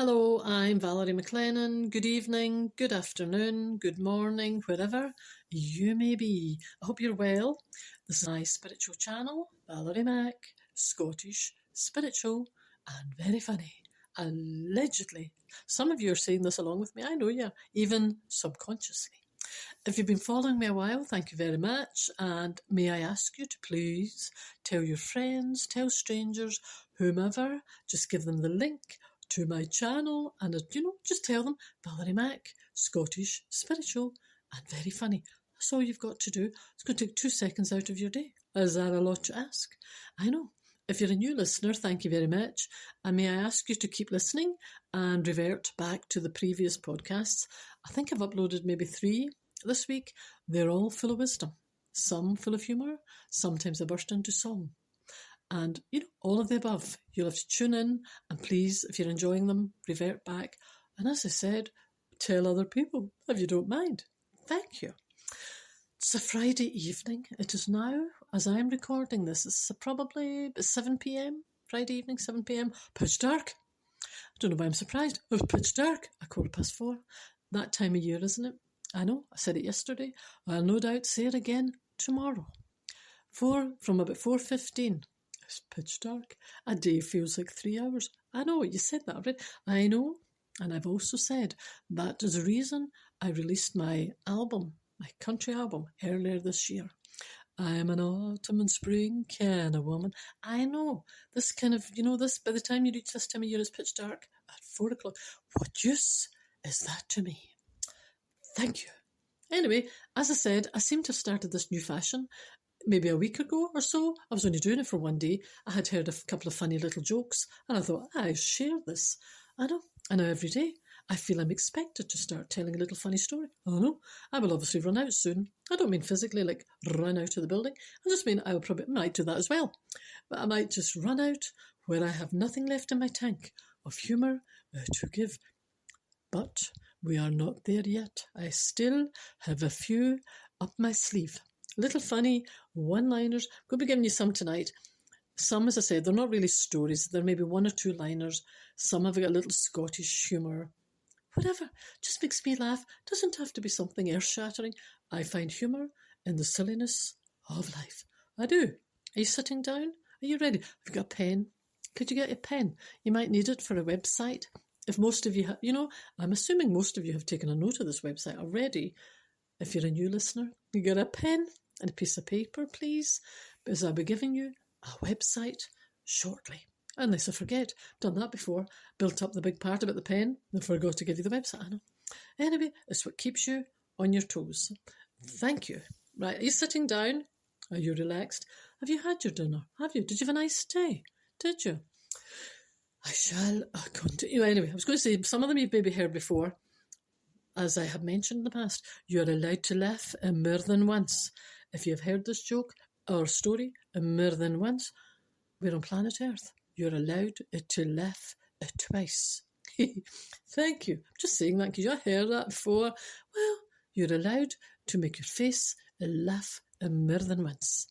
Hello, I'm Valerie McLennan. Good evening, good afternoon, good morning, wherever you may be. I hope you're well. This is my spiritual channel, Valerie Mac, Scottish, spiritual, and very funny. Allegedly. Some of you are saying this along with me. I know you, even subconsciously. If you've been following me a while, thank you very much. And may I ask you to please tell your friends, tell strangers, whomever, just give them the link to my channel and, just tell them Valerie Mac, Scottish, spiritual, and very funny. That's all you've got to do. It's going to take 2 seconds out of your day. Is that a lot to ask? I know. If you're a new listener, thank you very much. And may I ask you to keep listening and revert back to the previous podcasts. I think I've uploaded maybe 3 this week. They're all full of wisdom. Some full of humour. Sometimes I burst into song. And, all of the above. You'll have to tune in and please, if you're enjoying them, revert back. And as I said, tell other people if you don't mind. Thank you. It's a Friday evening. It is now, as I'm recording this, it's probably about 7 p.m, Friday evening, 7 p.m, pitch dark. I don't know why I'm surprised. It was pitch dark, 4:15. That time of year, isn't it? I know, I said it yesterday. I'll no doubt say it again tomorrow. From about 4:15. It's pitch dark. A day feels like 3 hours. I know, you said that already. I know. And I've also said that is the reason I released my album, my country album, earlier this year. I'm an autumn and spring kind of woman. I know. This kind of, this, by the time you reach this time of year, it's pitch dark at 4 o'clock. What use is that to me? Thank you. Anyway, as I said, I seem to have started this new fashion maybe a week ago or so. I was only doing it for one day. I had heard a couple of funny little jokes and I thought, I share this. I know. And now every day I feel I'm expected to start telling a little funny story. I know. I will obviously run out soon. I don't mean physically, like run out of the building. I just mean I might do that as well. But I might just run out where I have nothing left in my tank of humour to give. But we are not there yet. I still have a few up my sleeve. Little funny one-liners. I'm going to be giving you some tonight. Some, as I said, they're not really stories. They're maybe 1 or 2 liners. Some have got a little Scottish humour. Whatever. Just makes me laugh. Doesn't have to be something earth-shattering. I find humour in the silliness of life. I do. Are you sitting down? Are you ready? Have you got a pen? Could you get a pen? You might need it for a website. If most of you, I'm assuming most of you have taken a note of this website already. If you're a new listener, you get a pen and a piece of paper, please, because I'll be giving you a website shortly. Unless I forget. Done that before. Built up the big part about the pen and forgot to give you the website. I know. Anyway, it's what keeps you on your toes. Thank you. Right, are you sitting down? Are you relaxed? Have you had your dinner? Have you? Did you have a nice day? Did you? I shall continue. Anyway, I was going to say, some of them you've maybe heard before. As I have mentioned in the past, you are allowed to laugh more than once. If you've heard this joke or story more than once, we're on planet Earth. You're allowed to laugh twice. Thank you. I'm just saying that because you heard that before. Well, you're allowed to make your face laugh more than once.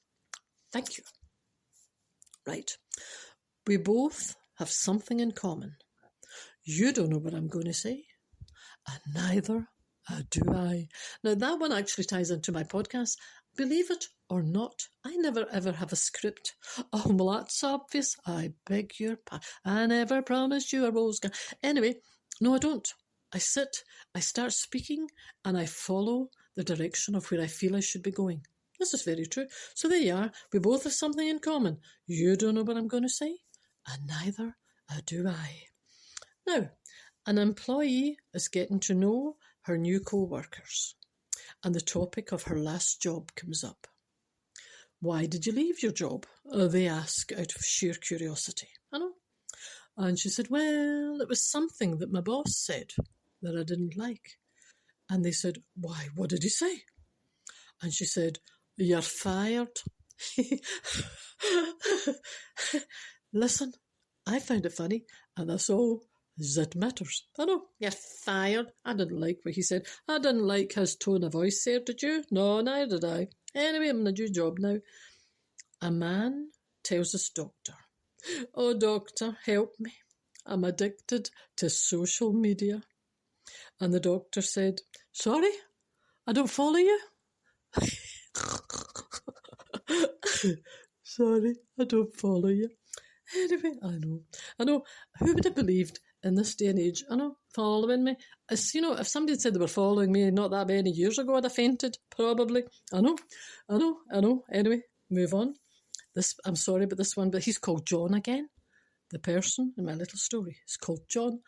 Thank you. Right. We both have something in common. You don't know what I'm going to say, and neither do I. Now, that one actually ties into my podcast. Believe it or not, I never ever have a script. Oh, well, that's obvious. I beg your pardon. I never promised you a rose garden. Anyway, no, I don't. I sit, I start speaking, and I follow the direction of where I feel I should be going. This is very true. So there you are. We both have something in common. You don't know what I'm going to say, and neither do I. Now, an employee is getting to know her new co-workers, and the topic of her last job comes up. Why did you leave your job? They ask out of sheer curiosity. I know. And she said, well, it was something that my boss said that I didn't like. And they said, why, what did he say? And she said, you're fired. Listen, I found it funny, and that's all that matters. I know, you're fired. I didn't like what he said. I didn't like his tone of voice there, did you? No, neither did I. Anyway, I'm in a new job now. A man tells his doctor, oh, doctor, help me. I'm addicted to social media. And the doctor said, sorry, I don't follow you. Sorry, I don't follow you. Anyway, I know. Who would have believed in this day and age? I know, following me. As you know, if somebody had said they were following me not that many years ago, I'd have fainted, probably. I know. Anyway, move on. I'm sorry about this one, but he's called John again. The person in my little story is called John.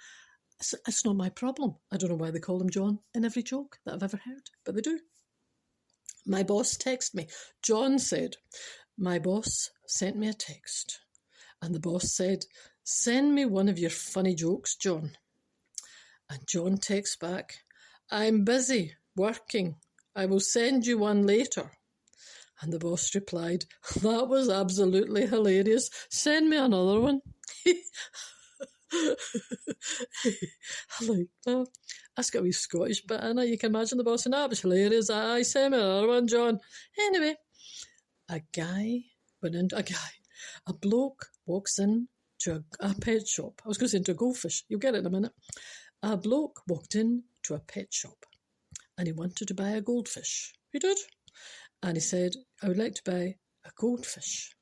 It's not my problem. I don't know why they call him John in every joke that I've ever heard, but they do. My boss texted me. John said, my boss sent me a text. And the boss said, send me one of your funny jokes, John. And John texts back, I'm busy working. I will send you one later. And the boss replied, that was absolutely hilarious. Send me another one. I like that. That's got a wee Scottish bit in it. You can imagine the boss saying, that was hilarious. Aye, send me another one, John. Anyway, a bloke walks in to a pet shop. I was going to say into a goldfish. You'll get it in a minute. A bloke walked in to a pet shop and he wanted to buy a goldfish. He did. And he said, I would like to buy a goldfish.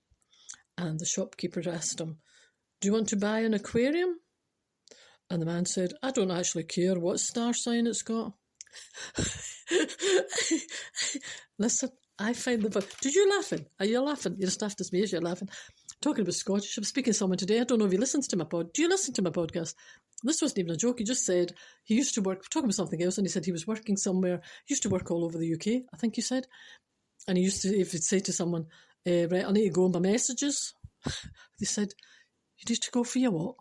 And the shopkeeper asked him, do you want to buy an aquarium? And the man said, I don't actually care what star sign it's got. Listen, I find the... Did you laughing? Are you laughing? You're just after me as you're laughing. Talking about Scottish, I'm speaking to someone today. I don't know if he listens to my pod. Do you listen to my podcast? This wasn't even a joke. He just said he used to work, talking about something else, and he said he was working somewhere. He used to work all over the UK, I think he said. And he used to, if he'd say to someone, right, I need to go on my messages. They said, you need to go for your what?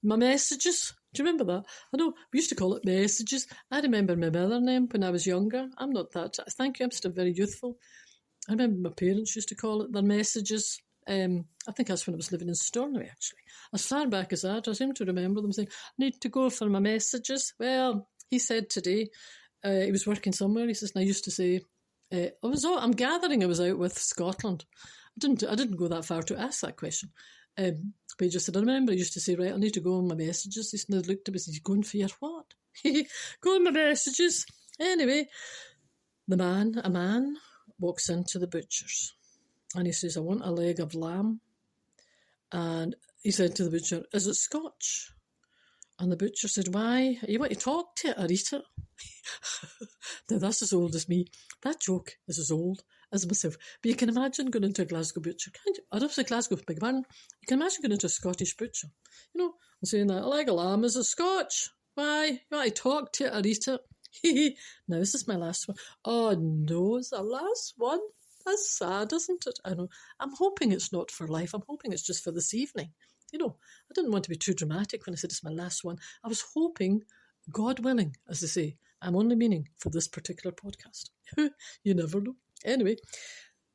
My messages. Do you remember that? I know, we used to call it messages. I remember my middle name when I was younger. I'm not that. Thank you, I'm still very youthful. I remember my parents used to call it their messages. I think that's when I was living in Stornoway, actually. As far back as that, I seem to remember them saying, need to go for my messages. Well, he said today, he was working somewhere. He says, and I used to say, I'm gathering I was out with Scotland. I didn't go that far to ask that question. But he just said, I remember he used to say, right, I need to go on my messages. He said, I looked at me and said, you going for your what? Go on my messages. Anyway, a man walks into the butcher's and he says, I want a leg of lamb. And he said to the butcher, is it Scotch? And the butcher said, why? You want to talk to it or eat it? Now, that's as old as me. That joke is as old as myself. But you can imagine going into a Glasgow butcher, can't you? I don't say Glasgow, big pardon. You can imagine going into a Scottish butcher, you know, and saying that, a leg of lamb, is it Scotch? Why? You want to talk to it or eat it? Now, this is my last one. Oh, no, it's the last one. That's sad, isn't it? I know. I'm hoping it's not for life. I'm hoping it's just for this evening. You know, I didn't want to be too dramatic when I said it's my last one. I was hoping, God willing, as they say, I'm only meaning for this particular podcast. You never know. Anyway,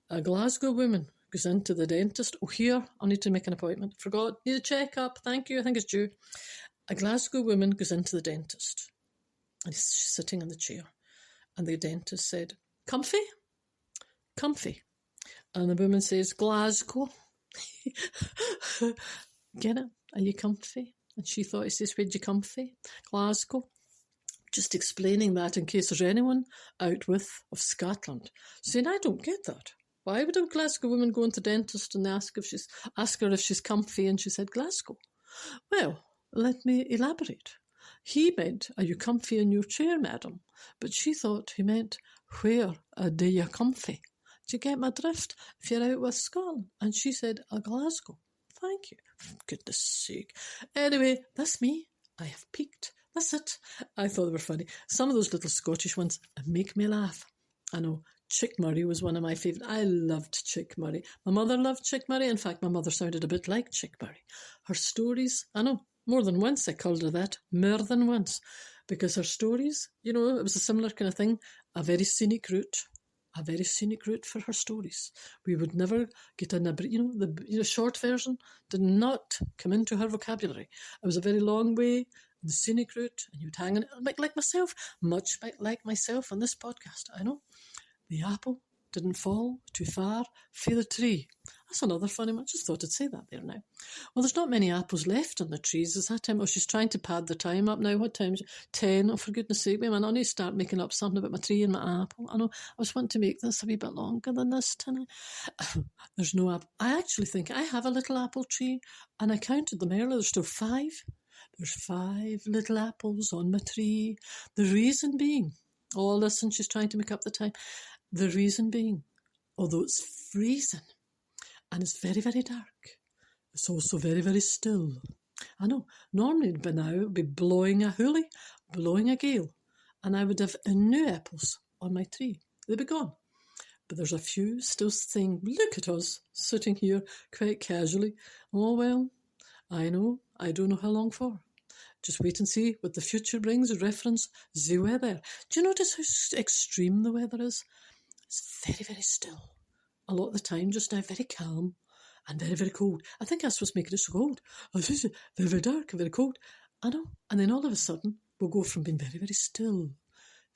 a Glasgow woman goes into the dentist. Oh, here, I need to make an appointment. Forgot. Need a check-up. Thank you. I think it's due. A Glasgow woman goes into the dentist. And she's sitting in the chair. And the dentist said, comfy? Comfy. And the woman says, Glasgow. Get it? Are you comfy? And she thought he says, where'd you comfy? Glasgow. Just explaining that in case there's anyone out with of Scotland saying, I don't get that. Why would a Glasgow woman go into the dentist and ask her if she's comfy? And she said, Glasgow. Well, let me elaborate. He meant, are you comfy in your chair, madam? But she thought he meant, where are you comfy? Do you get my drift? If you're out with Scotland. And she said, Glasgow. Thank you. For goodness sake. Anyway, that's me. I have peaked. That's it. I thought they were funny. Some of those little Scottish ones make me laugh. I know. Chick Murray was one of my favourite. I loved Chick Murray. My mother loved Chick Murray. In fact, my mother sounded a bit like Chick Murray. Her stories, I know, more than once I called her that. More than once. Because her stories, you know, it was a similar kind of thing. A very scenic route for her stories. We would never get the short version did not come into her vocabulary. It was a very long way, the scenic route, and you'd hang on it, like myself, much like myself on this podcast. I know. The apple didn't fall too far for the tree. That's another funny one. I just thought I'd say that there now. Well, there's not many apples left on the trees. Is that time? Oh, she's trying to pad the time up now. What time is it? 10. Oh, for goodness sake, man, I need to start making up something about my tree and my apple. I know I was wanting to make this a wee bit longer than this tonight. There's no apple. I actually think I have a little apple tree, and I counted them earlier. There's still 5. There's 5 little apples on my tree. The reason being, oh, listen, she's trying to make up the time. The reason being, although it's freezing and it's very, very dark, it's also very, very still. I know, normally by now it would be blowing a hoolie, blowing a gale, and I would have new apples on my tree. They'd be gone. But there's a few still saying, look at us, sitting here quite casually. Oh, well, I know, I don't know how long for. Just wait and see what the future brings with reference the weather. Do you notice how extreme the weather is? It's very, very still. A lot of the time just now, very calm and very, very cold. I think that's what's making it so cold. It's very, very dark and very cold. I know. And then all of a sudden, we'll go from being very, very still,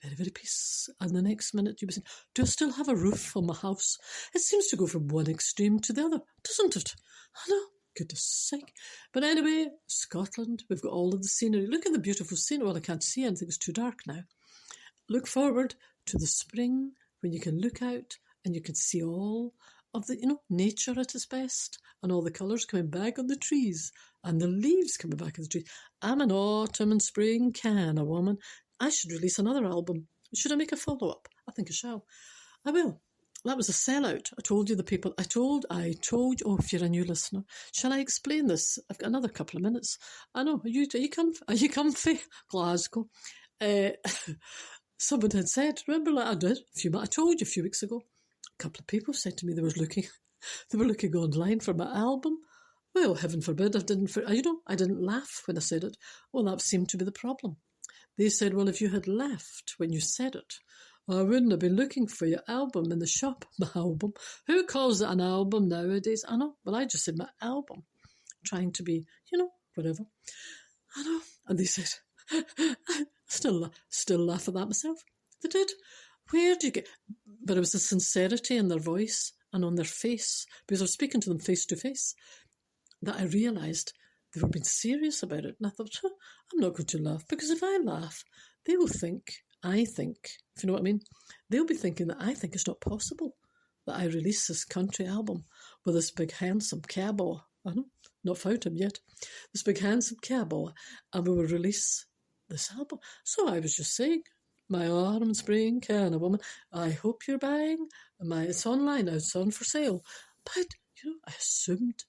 very, very peace. And the next minute, you'll be saying, do I still have a roof on my house? It seems to go from one extreme to the other, doesn't it? I know. Goodness sake. But anyway, Scotland, we've got all of the scenery. Look at the beautiful scenery. Well, I can't see anything. It's too dark now. Look forward to the spring when you can look out and you can see all of the, nature at its best and all the colours coming back on the trees and the leaves coming back on the trees. I'm an autumn and spring kind of woman. I should release another album. Should I make a follow-up? I think I shall. I will. That was a sellout. I told you the people. I told you. Oh, if you're a new listener, shall I explain this? I've got another couple of minutes. I know. Are you comfy? Glasgow. Someone had said, remember like I did I told you a few weeks ago. A couple of people said to me they were looking online for my album. Well, heaven forbid, I didn't laugh when I said it. Well, that seemed to be the problem. They said, well, if you had laughed when you said it, I wouldn't have been looking for your album in the shop. My album. Who calls it an album nowadays? I know. Well, I just said my album. Trying to be, whatever. I know. And they said, I still laugh at that myself. They did. Where do you get... But it was the sincerity in their voice and on their face, because I was speaking to them face to face, that I realised they were being serious about it. And I thought, I'm not going to laugh, because if I laugh, they will think... I think, if you know what I mean, they'll be thinking that I think it's not possible that I release this country album with this big handsome cowboy. I know, not found him yet. This big handsome cowboy, and we will release this album. So I was just saying, my autumn and spring kind of woman, I hope you're buying. It's online now, it's on for sale. But, I assumed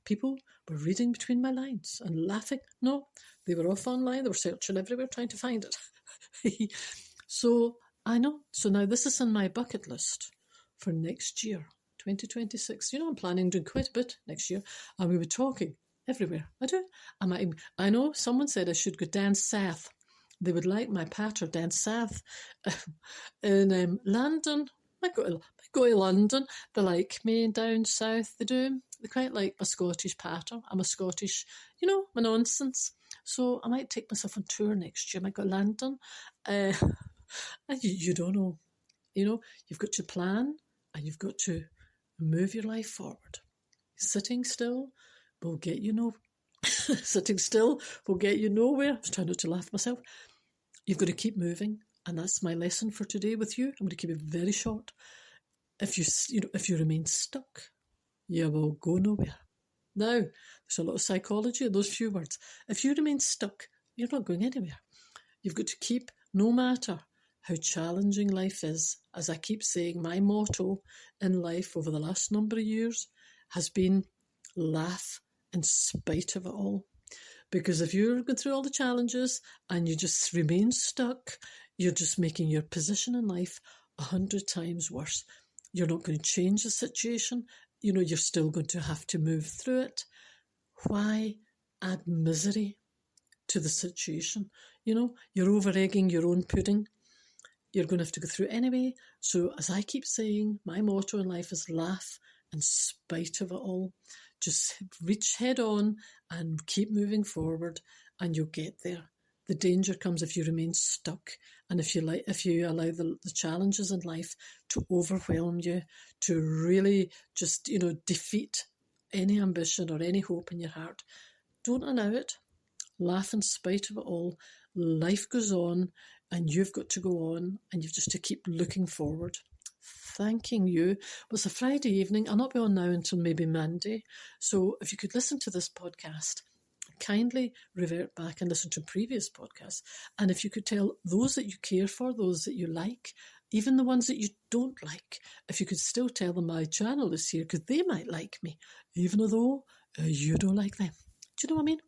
people were reading between my lines and laughing. No, they were off online, they were searching everywhere trying to find it. So I know. So now this is on my bucket list for next year, 2026. I'm planning doing quite a bit next year, and we were talking everywhere. I do. I know someone said I should go down south. They would like my patter down south in London. I go to London. They like me down south. They do. They quite like my Scottish patter. I'm a Scottish, my nonsense. So I might take myself on tour next year. I might go to London. And you don't know. You've got to plan and you've got to move your life forward. Sitting still will get you nowhere. Sitting still will get you nowhere. I was trying not to laugh myself. You've got to keep moving. And that's my lesson for today with you. I'm going to keep it very short. If you remain stuck, you will go nowhere. Now, there's a lot of psychology in those few words. If you remain stuck, you're not going anywhere. You've got to keep, no matter how challenging life is, as I keep saying, my motto in life over the last number of years has been laugh in spite of it all. Because if you're going through all the challenges and you just remain stuck, you're just making your position in life 100 times worse. You're not going to change the situation. You're still going to have to move through it. Why add misery to the situation? You're over-egging your own pudding. You're going to have to go through it anyway. So as I keep saying, my motto in life is laugh in spite of it all. Just reach head on and keep moving forward and you'll get there. The danger comes if you remain stuck, and if you allow the challenges in life to overwhelm you, to really just, defeat any ambition or any hope in your heart. Don't allow it. Laugh in spite of it all. Life goes on, and you've got to go on, and you've just to keep looking forward. Thanking you. Well, it's a Friday evening. I'll not be on now until maybe Monday. So if you could listen to this podcast, kindly revert back and listen to previous podcasts. And if you could tell those that you care for, those that you like, even the ones that you don't like, if you could still tell them my channel is here, because they might like me, even though you don't like them. Do you know what I mean?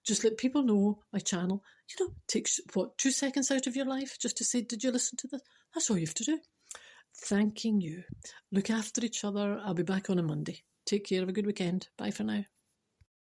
Just let people know my channel. Takes 2 seconds out of your life just to say, did you listen to this? That's all you have to do. Thanking you. Look after each other. I'll be back on a Monday. Take care. Have a good weekend. Bye for now.